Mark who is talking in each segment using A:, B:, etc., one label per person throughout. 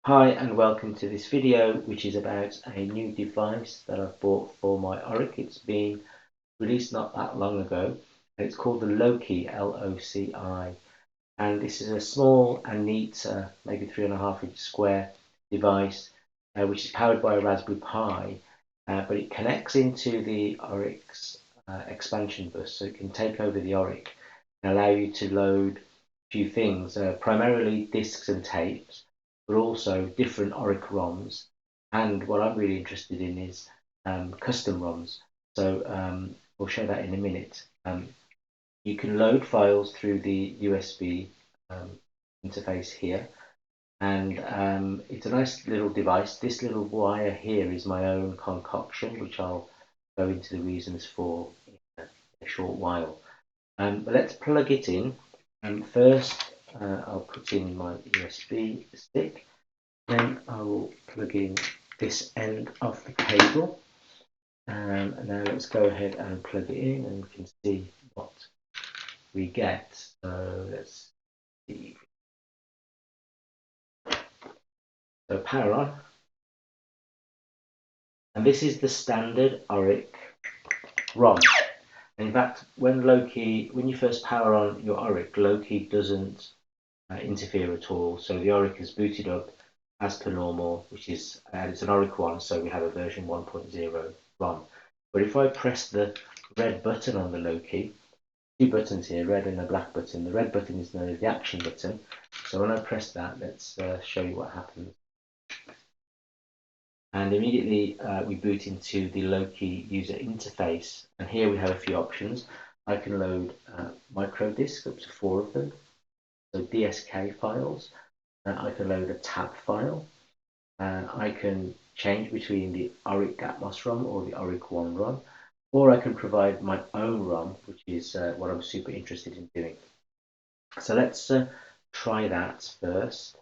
A: Hi and welcome to this video, which is about a new device that I've bought for my Oric. It's been released not that long ago and it's called the LOCI, L-O-C-I, and this is a small and neat maybe 3.5 inch square device which is powered by a Raspberry Pi, but it connects into the Oric's expansion bus, so it can take over the Oric and allow you to load a few things, primarily discs and tapes, but also different Oric ROMs. And what I'm really interested in is custom ROMs. So we'll show that in a minute. You can load files through the USB interface here, and it's a nice little device. This little wire here is my own concoction, which I'll go into the reasons for in a short while. But let's plug it in. First, I'll put in my USB stick. Then I will plug in this end of the cable. And now let's go ahead and plug it in, and we can see what we get. So let's see. So power on. And this is the standard Oric ROM. In fact, when you first power on your Oric, LOCI doesn't interfere at all. So the Oric is booted up as per normal, which is, it's an Oric-1, so we have a version 1.0 ROM. But if I press the red button on the LOCI, two buttons here, red and a black button. The red button is known as the action button. So when I press that, let's show you what happens. And immediately we boot into the LOCI user interface. And here we have a few options. I can load micro discs, up to 4 of them. So DSK files. I can load a tab file. I can change between the Oric-Atmos ROM or the Oric-1 ROM, or I can provide my own ROM, which is what I'm super interested in doing. So let's try that first.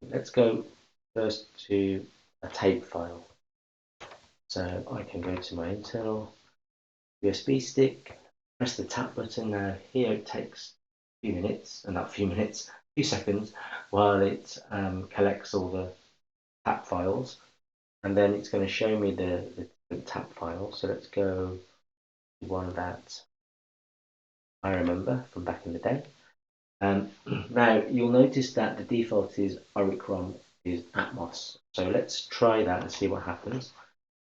A: Let's go first to a tape file. So I can go to my internal USB stick, press the tap button. Now here it takes a few minutes, and not a few minutes, a few seconds, while it collects all the tap files, and then it's going to show me the tap file. So let's go to one that I remember from back in the day. Now you'll notice that the default is Oric-ROM is Atmos. So let's try that and see what happens.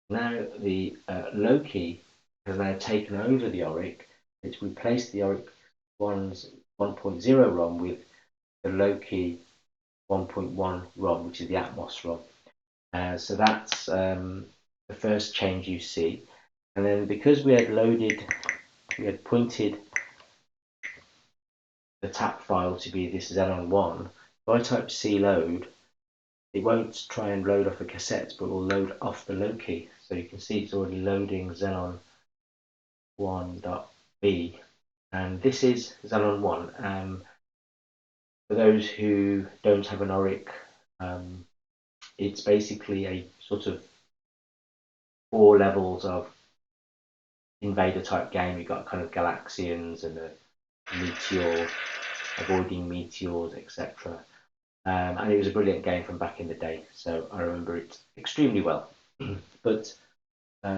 A: Now the LOCI has now taken over the Oric. It's replaced the Oric 1.0 ROM with the LOCI 1.1 ROM, which is the Atmos ROM. So that's the first change you see. And then because we had pointed the tap file to be this Xenon1, if I type cload, it won't try and load off a cassette, but will load off the LOCI. So you can see it's already loading Xenon 1.b, and this is Xenon 1. For those who don't have an Oric, it's basically a sort of 4 levels of invader type game. You've got kind of Galaxians and a meteor, avoiding meteors, etc. And it was a brilliant game from back in the day, so I remember it extremely well. But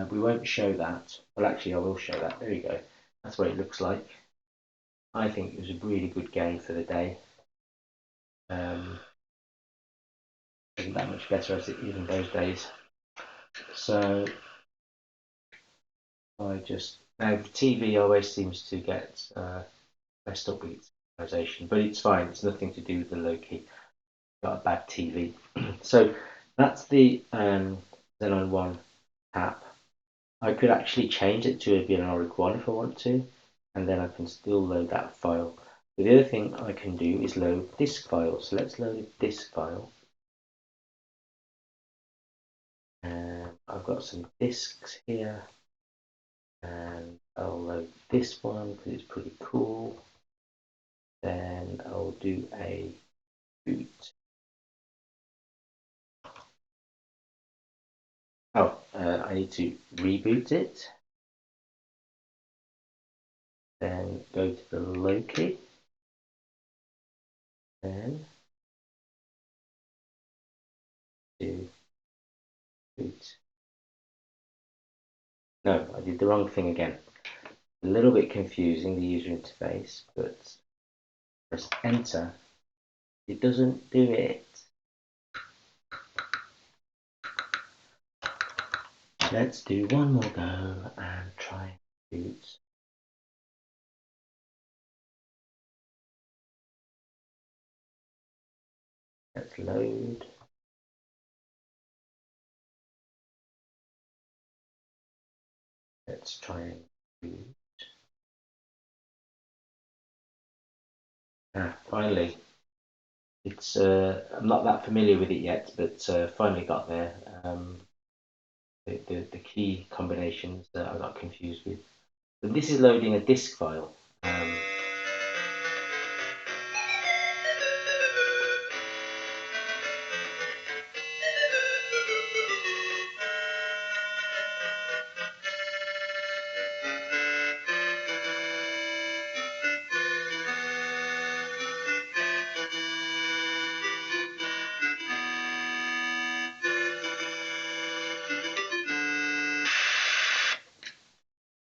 A: we won't show that. Well, actually, I will show that. There you go. That's what it looks like. I think it was a really good game for the day. Wasn't that much better as it even those days. So I just now the TV always seems to get messed up with its organization, but it's fine. It's nothing to do with the LOCI. Got a bad TV. So that's the Xenon 1 app. I could actually change it to be an Oric-1 if I want to, and then I can still load that file. But the other thing I can do is load disk files. So let's load a disk file. And I've got some disks here, and I'll load this one because it's pretty cool. Then I'll do a boot. Oh, I need to reboot it. Then go to the LOCI. Then No, I did the wrong thing again. A little bit confusing, the user interface, but press enter. It doesn't do it. Let's do one more go and try boot. Let's load. Let's try and boot. Finally. It's I'm not that familiar with it yet, but finally got there. The key combinations that I got confused with. But this is loading a disk file.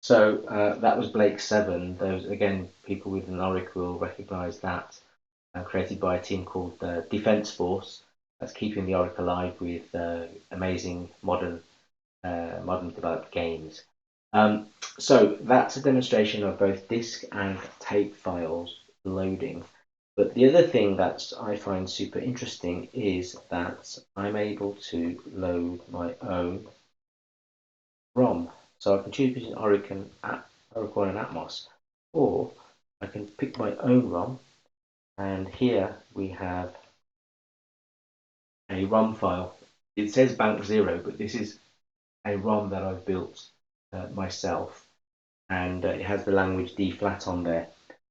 A: So that was Blake 7. Those, again, people with an Oric will recognise that, created by a team called Defence Force. That's keeping the Oric alive with amazing modern developed games. So that's a demonstration of both disk and tape files loading. But the other thing that I find super interesting is that I'm able to load my own ROM. So I can choose between Oric-1 and Atmos, or I can pick my own ROM, and here we have a ROM file. It says Bank 0, but this is a ROM that I've built myself, and it has the language dflat on there.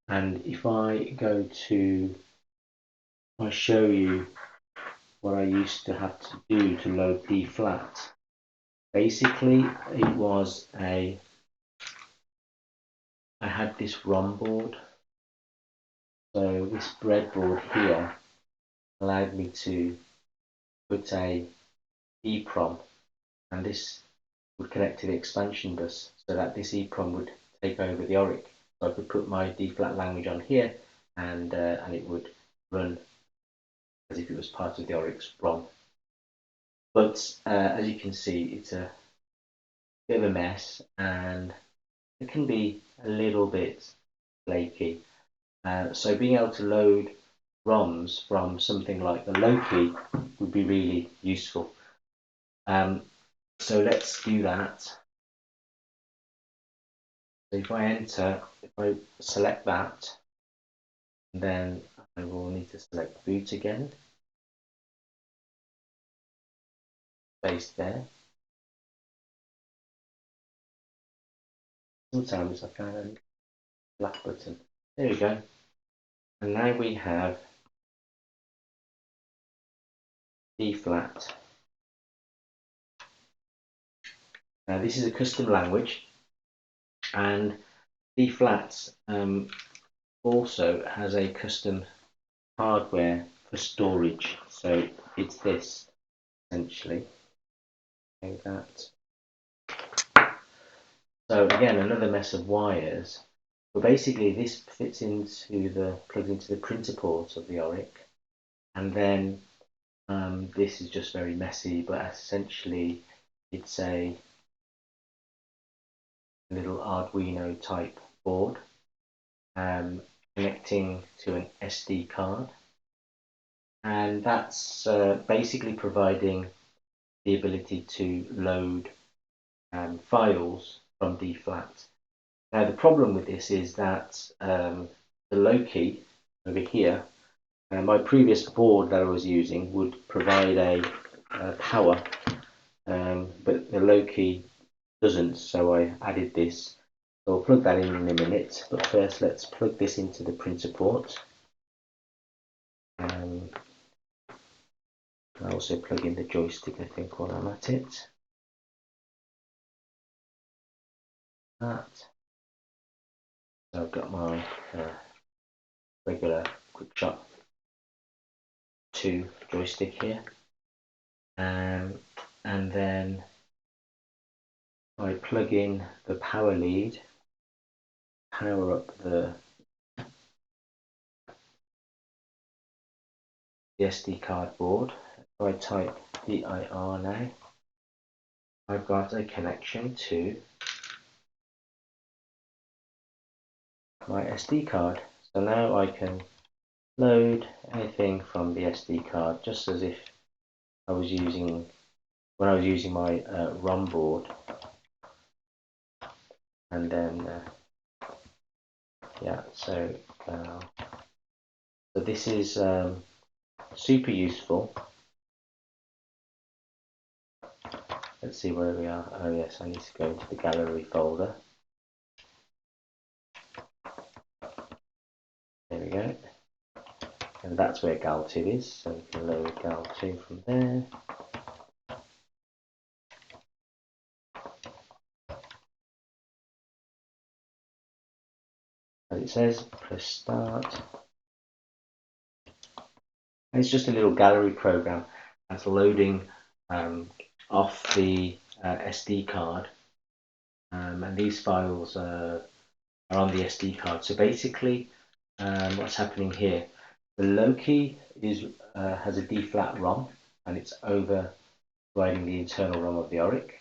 A: And if I show you what I used to have to do to load dflat. Basically, I had this ROM board. So this breadboard here allowed me to put a EEPROM, and this would connect to the expansion bus so that this EEPROM would take over the Oric. So I could put my dflat language on here, and it would run as if it was part of the Oric's ROM. But as you can see, it's a bit of a mess, and it can be a little bit flaky. So being able to load ROMs from something like the LOCI would be really useful. So let's do that. So if I select that, then I will need to select boot again. Paste there. Sometimes I find a black button. There we go. And now we have dflat. Now this is a custom language, and dflat also has a custom hardware for storage. So it's this essentially. Like that. So again, another mess of wires. But basically, this plugs into the printer port of the Oric, and then this is just very messy. But essentially, it's a little Arduino type board connecting to an SD card, and that's basically providing the ability to load files from dflat. Now the problem with this is that the LOCI over here, my previous board that I was using would provide a power, but the LOCI doesn't, so I added this. So I'll plug that in a minute, but first let's plug this into the printer port. I also plug in the joystick, I think, while I'm at it. That. So I've got my regular QuickShot 2 joystick here, and then I plug in the power lead, power up the SD card board. If I type DIR now, I've got a connection to my SD card. So now I can load anything from the SD card just as if I was using when I was using my ROM board, and then yeah, so this is super useful. Let's see where we are. Oh yes, I need to go into the gallery folder. There we go, and that's where gal2 is, so we can load gal2 from there. As it says, press start. And it's just a little gallery program that's loading off the SD card, and these files are on the SD card. So basically, what's happening here? The LOCI has a dflat ROM, and it's overriding the internal ROM of the Oric.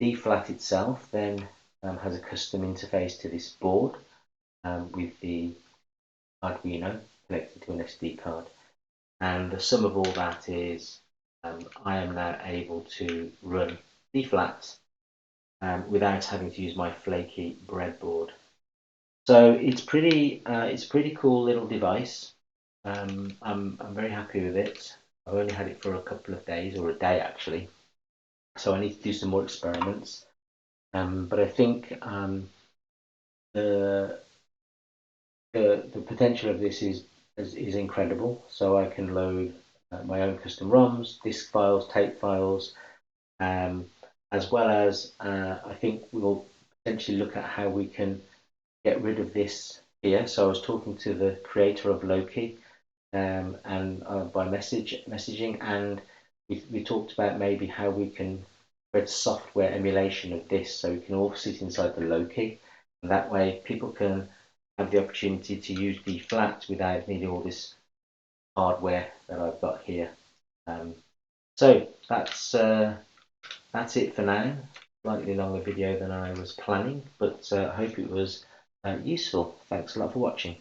A: Dflat itself then has a custom interface to this board with the Arduino connected to an SD card. And the sum of all that is I am now able to run dflat without having to use my flaky breadboard. So it's pretty cool little device. I'm very happy with it. I've only had it for a couple of days, or a day actually. So I need to do some more experiments. But I think the the potential of this is incredible. So I can load my own custom ROMs, disk files, tape files, as well as I think we'll potentially look at how we can get rid of this here. So I was talking to the creator of LOCI and by messaging, and we talked about maybe how we can create software emulation of this, so we can all sit inside the LOCI, and that way people can have the opportunity to use dflat without needing all this hardware that I've got here. So that's it for now. Slightly longer video than I was planning, but I hope it was useful. Thanks a lot for watching.